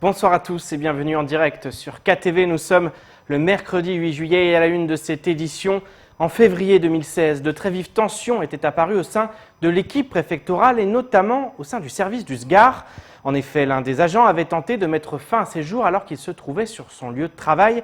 Bonsoir à tous et bienvenue en direct sur KTV. Nous sommes le mercredi 8 juillet et à la une de cette édition. En février 2016, de très vives tensions étaient apparues au sein de l'équipe préfectorale et notamment au sein du service du SGAR. En effet, l'un des agents avait tenté de mettre fin à ses jours alors qu'il se trouvait sur son lieu de travail.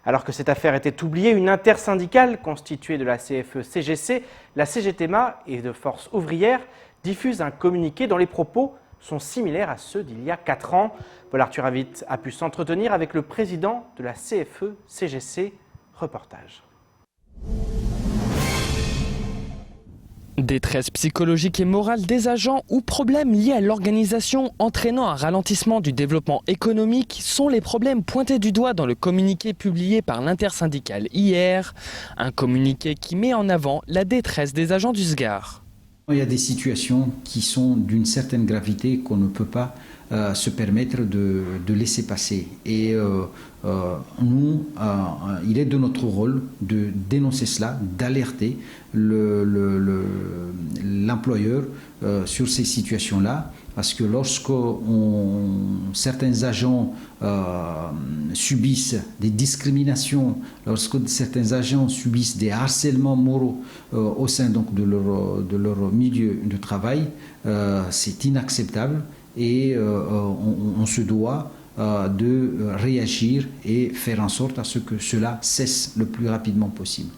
Alors que cette affaire était oubliée, une intersyndicale constituée de la CFE-CGC, la CGTMA et de Force ouvrière diffuse un communiqué dont les propos sont similaires à ceux d'il y a 4 ans. Paul Arthur Avitte a pu s'entretenir avec le président de la CFE-CGC. Reportage. Détresse psychologique et morale des agents ou problèmes liés à l'organisation entraînant un ralentissement du développement économique sont les problèmes pointés du doigt dans le communiqué publié par l'intersyndicale hier. Un communiqué qui met en avant la détresse des agents du SGAR. Il y a des situations qui sont d'une certaine gravité qu'on ne peut pas se permettre de laisser passer. Et nous, il est de notre rôle de dénoncer cela, d'alerter l'employeur sur ces situations-là. Parce que lorsque certains agents subissent des discriminations, lorsque certains agents subissent des harcèlements moraux au sein donc, de leur milieu de travail, c'est inacceptable et on se doit de réagir et faire en sorte à ce que cela cesse le plus rapidement possible.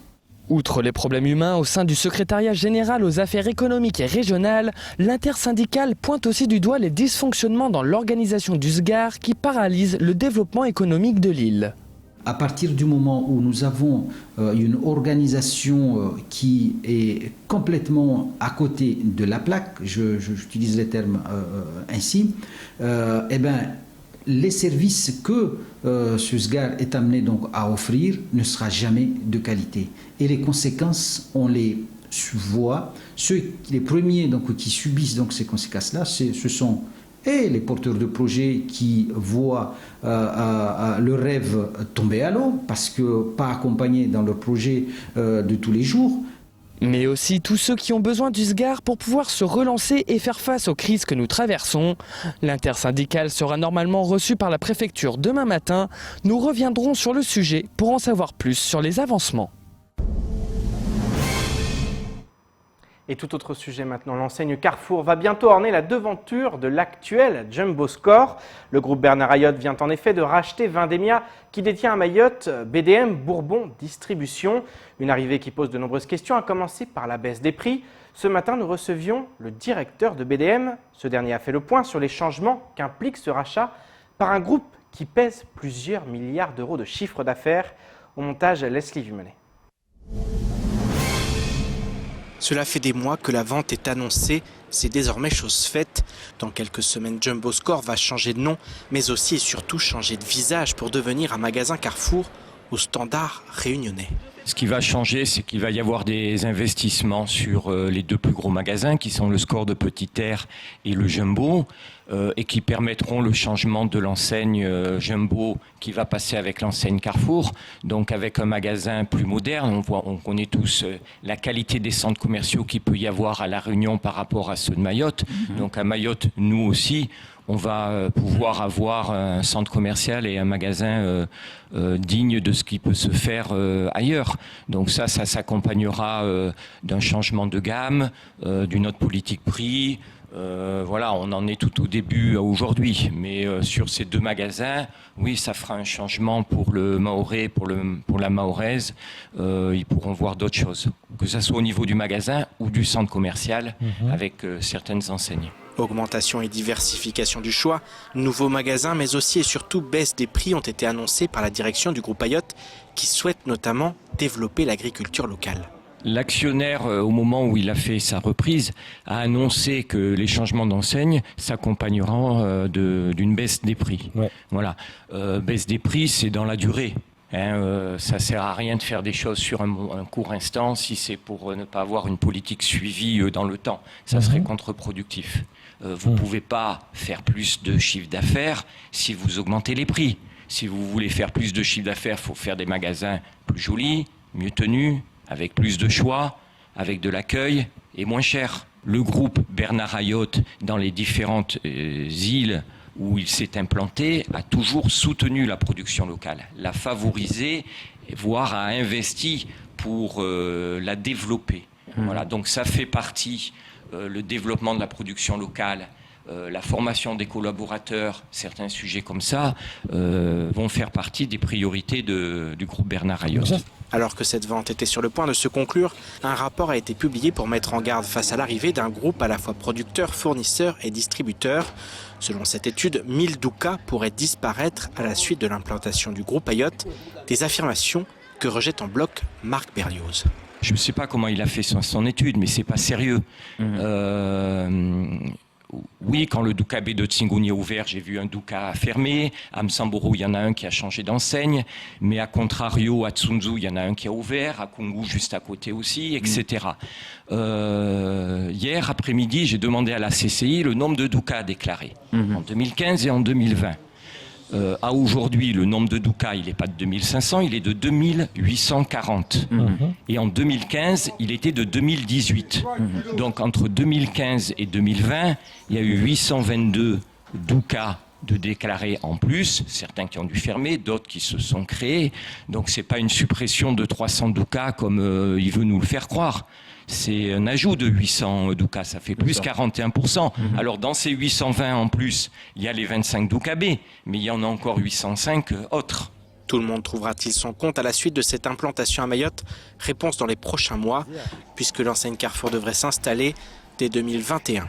Outre les problèmes humains au sein du secrétariat général aux affaires économiques et régionales, l'intersyndicale pointe aussi du doigt les dysfonctionnements dans l'organisation du SGAR qui paralysent le développement économique de l'île. À partir du moment où nous avons une organisation qui est complètement à côté de la plaque, j'utilise les termes ainsi, les services que ce SGAR est amené donc à offrir ne sera jamais de qualité. Et les conséquences, on les voit. Les premiers donc, qui subissent donc, ces conséquences-là, ce sont les porteurs de projets qui voient le rêve tomber à l'eau parce que pas accompagnés dans leur projet de tous les jours. Mais aussi tous ceux qui ont besoin du SGAR pour pouvoir se relancer et faire face aux crises que nous traversons. L'intersyndicale sera normalement reçue par la préfecture demain matin. Nous reviendrons sur le sujet pour en savoir plus sur les avancements. Et tout autre sujet maintenant, l'enseigne Carrefour va bientôt orner la devanture de l'actuel Jumbo Score. Le groupe Bernard Ayotte vient en effet de racheter Vendémia qui détient à Mayotte BDM Bourbon Distribution. Une arrivée qui pose de nombreuses questions, à commencer par la baisse des prix. Ce matin, nous recevions le directeur de BDM. Ce dernier a fait le point sur les changements qu'implique ce rachat par un groupe qui pèse plusieurs milliards d'euros de chiffre d'affaires. Au montage, Leslie Vimelet. Cela fait des mois que la vente est annoncée, c'est désormais chose faite. Dans quelques semaines, Jumbo Score va changer de nom, mais aussi et surtout changer de visage pour devenir un magasin Carrefour au standard réunionnais. Ce qui va changer, c'est qu'il va y avoir des investissements sur les 2 plus gros magasins qui sont le Score de Petite-Terre et le Jumbo et qui permettront le changement de l'enseigne Jumbo qui va passer avec l'enseigne Carrefour. Donc avec un magasin plus moderne, on connaît tous la qualité des centres commerciaux qu'il peut y avoir à La Réunion par rapport à ceux de Mayotte. Donc à Mayotte, nous aussi, on va pouvoir avoir un centre commercial et un magasin digne de ce qui peut se faire ailleurs. Donc ça s'accompagnera d'un changement de gamme, d'une autre politique prix. Voilà, on en est tout au début aujourd'hui. Mais sur ces 2 magasins, oui, ça fera un changement pour le Mahorais, pour la Mahoraise. Ils pourront voir d'autres choses, que ce soit au niveau du magasin ou du centre commercial avec certaines enseignes. Augmentation et diversification du choix, nouveaux magasins, mais aussi et surtout baisse des prix ont été annoncés par la direction du groupe Ayotte qui souhaite notamment développer l'agriculture locale. L'actionnaire, au moment où il a fait sa reprise, a annoncé que les changements d'enseigne s'accompagneront d'une baisse des prix. Ouais. Voilà. Baisse des prix, c'est dans la durée. Ça sert à rien de faire des choses sur un court instant si c'est pour ne pas avoir une politique suivie dans le temps. Ça serait contre-productif. Vous ne pouvez pas faire plus de chiffre d'affaires si vous augmentez les prix. Si vous voulez faire plus de chiffre d'affaires, il faut faire des magasins plus jolis, mieux tenus, avec plus de choix, avec de l'accueil et moins cher. Le groupe Bernard Ayotte, dans les différentes îles où il s'est implanté, a toujours soutenu la production locale, l'a favorisée, voire a investi pour la développer. Voilà, donc ça fait partie, le développement de la production locale, la formation des collaborateurs, certains sujets comme ça vont faire partie des priorités du groupe Bernard Ayotte. Alors que cette vente était sur le point de se conclure, un rapport a été publié pour mettre en garde face à l'arrivée d'un groupe à la fois producteur, fournisseur et distributeur. Selon cette étude, 1000 doukas pourraient disparaître à la suite de l'implantation du groupe Ayotte, des affirmations que rejette en bloc Marc Berlioz. Je ne sais pas comment il a fait son étude, mais c'est pas sérieux. Oui, quand le Douka B de Tsingouni a ouvert, j'ai vu un Douka fermé. À Msamboro, il y en a un qui a changé d'enseigne. Mais à contrario, à Tsunzu, il y en a un qui a ouvert. À Kungu, juste à côté aussi, etc. Hier après-midi, j'ai demandé à la CCI le nombre de Doukas déclarés en 2015 et en 2020. À aujourd'hui, le nombre de doukas, il n'est pas de 2500, il est de 2840. Et en 2015, il était de 2018. Donc entre 2015 et 2020, il y a eu 822 doukas de déclarés en plus, certains qui ont dû fermer, d'autres qui se sont créés. Donc ce n'est pas une suppression de 300 doukas comme il veut nous le faire croire. C'est un ajout de 800 doukas, ça fait plus 41%. Alors dans ces 820 en plus, il y a les 25 doukas B, mais il y en a encore 805 autres. Tout le monde trouvera-t-il son compte à la suite de cette implantation à Mayotte? Réponse dans les prochains mois, puisque l'enseigne Carrefour devrait s'installer dès 2021.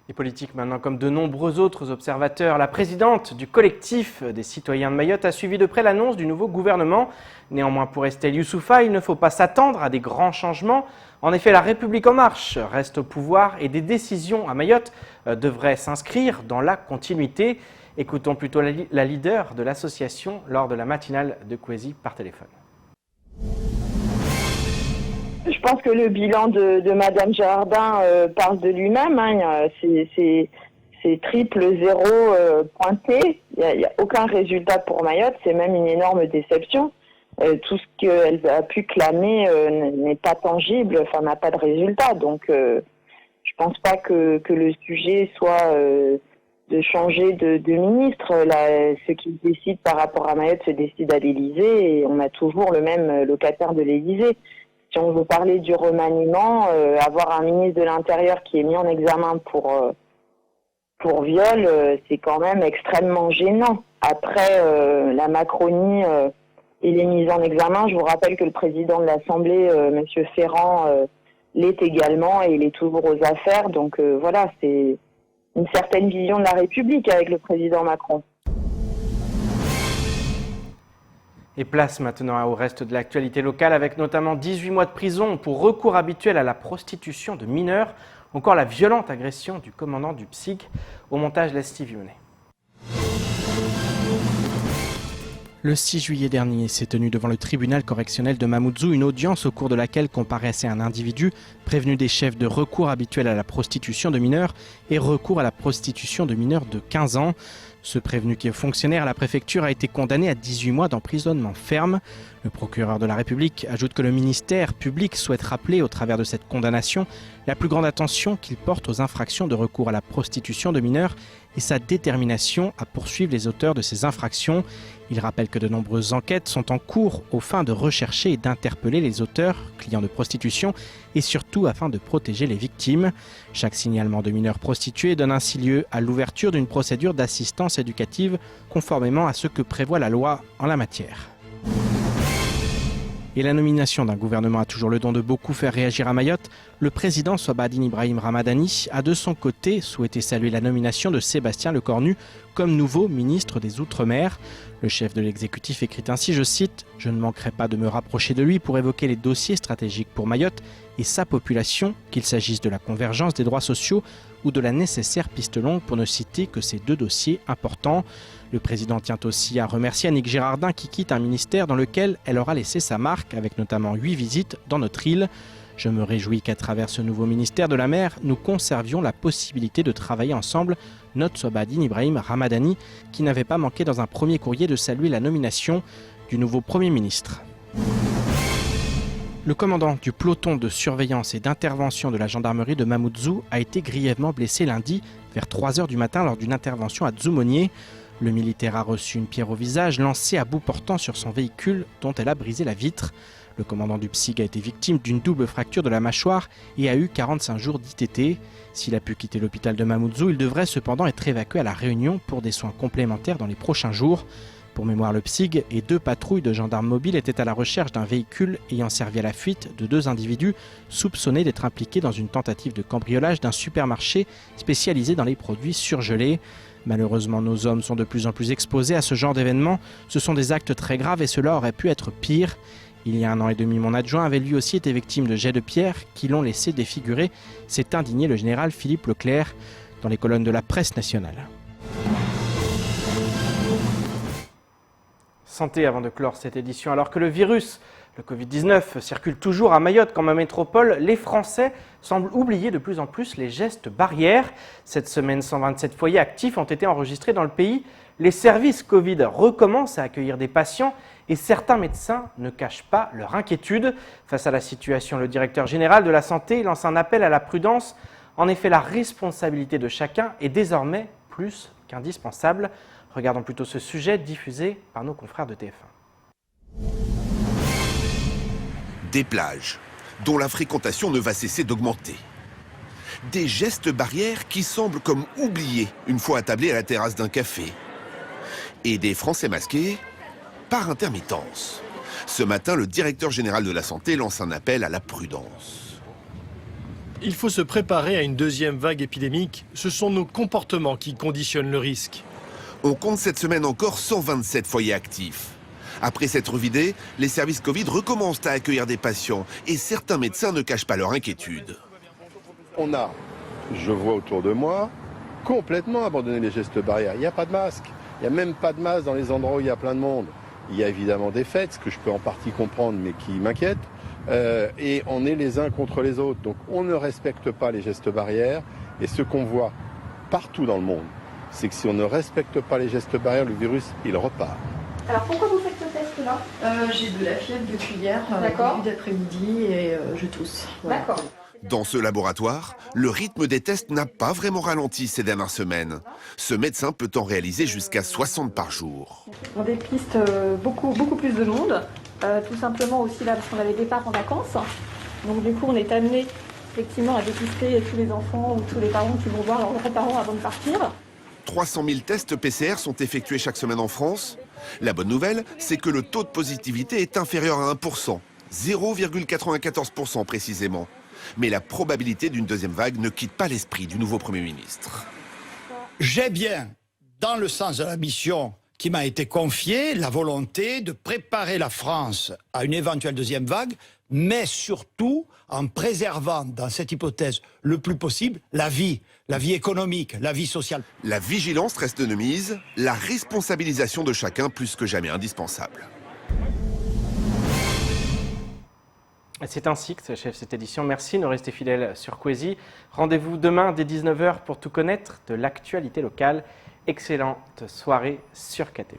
Et politique maintenant, comme de nombreux autres observateurs, la présidente du collectif des citoyens de Mayotte a suivi de près l'annonce du nouveau gouvernement. Néanmoins, pour Estelle Youssoufa, il ne faut pas s'attendre à des grands changements. En effet, la République en marche reste au pouvoir et des décisions à Mayotte devraient s'inscrire dans la continuité. Écoutons plutôt la leader de l'association lors de la matinale de Kwesi par téléphone. Je pense que le bilan de Madame Girardin parle de lui-même. C'est triple zéro pointé. Il n'y a aucun résultat pour Mayotte. C'est même une énorme déception. Tout ce qu'elle a pu clamer n'est pas tangible, enfin n'a pas de résultat. Donc, je pense pas que le sujet soit de changer de ministre. Là, ce qui se décide par rapport à Mayotte se décide à l'Élysée et on a toujours le même locataire de l'Élysée. Si on veut parler du remaniement, avoir un ministre de l'Intérieur qui est mis en examen pour viol, c'est quand même extrêmement gênant. Après, la Macronie et les mises en examen, je vous rappelle que le président de l'Assemblée, M. Ferrand, l'est également et il est toujours aux affaires. Donc voilà, c'est une certaine vision de la République avec le président Macron. Et place maintenant au reste de l'actualité locale avec notamment 18 mois de prison pour recours habituel à la prostitution de mineurs, encore la violente agression du commandant du PSIC. Au montage, Stevie Monet. Le 6 juillet dernier s'est tenue devant le tribunal correctionnel de Mamoudzou une audience au cours de laquelle comparaissait un individu prévenu des chefs de recours habituel à la prostitution de mineurs et recours à la prostitution de mineurs de 15 ans. Ce prévenu qui est fonctionnaire à la préfecture a été condamné à 18 mois d'emprisonnement ferme. Le procureur de la République ajoute que le ministère public souhaite rappeler au travers de cette condamnation la plus grande attention qu'il porte aux infractions de recours à la prostitution de mineurs et sa détermination à poursuivre les auteurs de ces infractions. Il rappelle que de nombreuses enquêtes sont en cours aux fins de rechercher et d'interpeller les auteurs, clients de prostitution, et surtout afin de protéger les victimes. Chaque signalement de mineurs prostitués donne ainsi lieu à l'ouverture d'une procédure d'assistance éducative conformément à ce que prévoit la loi en la matière. Et la nomination d'un gouvernement a toujours le don de beaucoup faire réagir à Mayotte. Le président Swabadine Ibrahim Ramadani a de son côté souhaité saluer la nomination de Sébastien Lecornu comme nouveau ministre des Outre-mer. Le chef de l'exécutif écrit ainsi, je cite, « Je ne manquerai pas de me rapprocher de lui pour évoquer les dossiers stratégiques pour Mayotte et sa population, qu'il s'agisse de la convergence des droits sociaux ou de la nécessaire piste longue pour ne citer que ces deux dossiers importants. » Le président tient aussi à remercier Annick Girardin qui quitte un ministère dans lequel elle aura laissé sa marque avec notamment 8 visites dans notre île. Je me réjouis qu'à travers ce nouveau ministère de la mer, nous conservions la possibilité de travailler ensemble, note Swabadine Ibrahim Ramadani, qui n'avait pas manqué dans un premier courrier de saluer la nomination du nouveau Premier ministre. Le commandant du peloton de surveillance et d'intervention de la gendarmerie de Mamoudzou a été grièvement blessé lundi vers 3 h du matin lors d'une intervention à Dzoumogné. Le militaire a reçu une pierre au visage lancée à bout portant sur son véhicule dont elle a brisé la vitre. Le commandant du PSIG a été victime d'une double fracture de la mâchoire et a eu 45 jours d'ITT. S'il a pu quitter l'hôpital de Mamoudzou, il devrait cependant être évacué à La Réunion pour des soins complémentaires dans les prochains jours. Pour mémoire, le PSIG et 2 patrouilles de gendarmes mobiles étaient à la recherche d'un véhicule ayant servi à la fuite de 2 individus soupçonnés d'être impliqués dans une tentative de cambriolage d'un supermarché spécialisé dans les produits surgelés. Malheureusement, nos hommes sont de plus en plus exposés à ce genre d'événements. Ce sont des actes très graves et cela aurait pu être pire. Il y a 1 an et demi, mon adjoint avait lui aussi été victime de jets de pierre qui l'ont laissé défigurer. S'est indigné le général Philippe Leclerc dans les colonnes de la presse nationale. Santé avant de clore cette édition. Alors que le virus, le Covid-19, circule toujours à Mayotte comme en métropole, les Français semblent oublier de plus en plus les gestes barrières. Cette semaine, 127 foyers actifs ont été enregistrés dans le pays. Les services Covid recommencent à accueillir des patients et certains médecins ne cachent pas leur inquiétude. Face à la situation, le directeur général de la santé lance un appel à la prudence. En effet, la responsabilité de chacun est désormais plus qu'indispensable. Regardons plutôt ce sujet diffusé par nos confrères de TF1. Des plages dont la fréquentation ne va cesser d'augmenter. Des gestes barrières qui semblent comme oubliés une fois attablés à la terrasse d'un café. Et des Français masqués par intermittence. Ce matin, le directeur général de la santé lance un appel à la prudence. Il faut se préparer à une deuxième vague épidémique. Ce sont nos comportements qui conditionnent le risque. On compte cette semaine encore 127 foyers actifs. Après s'être vidés, les services Covid recommencent à accueillir des patients et certains médecins ne cachent pas leur inquiétude. On a, je vois autour de moi, complètement abandonné les gestes barrières. Il n'y a pas de masque. Il n'y a même pas de masque dans les endroits où il y a plein de monde. Il y a évidemment des fêtes, ce que je peux en partie comprendre, mais qui m'inquiètent. Et on est les uns contre les autres. Donc on ne respecte pas les gestes barrières. Et ce qu'on voit partout dans le monde, c'est que si on ne respecte pas les gestes barrières, le virus, il repart. Alors pourquoi vous faites ce test-là ? J'ai de la fièvre depuis hier, début d'après-midi, et je tousse. Voilà. D'accord. Dans ce laboratoire, le rythme des tests n'a pas vraiment ralenti ces dernières semaines. Ce médecin peut en réaliser jusqu'à 60 par jour. On dépiste beaucoup plus de monde, tout simplement aussi là parce qu'on a les départs en vacances. Donc du coup on est amené effectivement à dépister tous les enfants ou tous les parents qui vont voir leurs grands-parents avant de partir. 300 000 tests PCR sont effectués chaque semaine en France. La bonne nouvelle, c'est que le taux de positivité est inférieur à 1%, 0,94% précisément. Mais la probabilité d'une deuxième vague ne quitte pas l'esprit du nouveau Premier ministre. J'ai bien, dans le sens de la mission qui m'a été confiée, la volonté de préparer la France à une éventuelle deuxième vague, mais surtout en préservant, dans cette hypothèse, le plus possible, la vie économique, la vie sociale. La vigilance reste de mise, la responsabilisation de chacun plus que jamais indispensable. C'est ainsi que s'achève cette édition. Merci de rester fidèles sur Kwezi. Rendez-vous demain dès 19 h pour tout connaître de l'actualité locale. Excellente soirée sur KTV.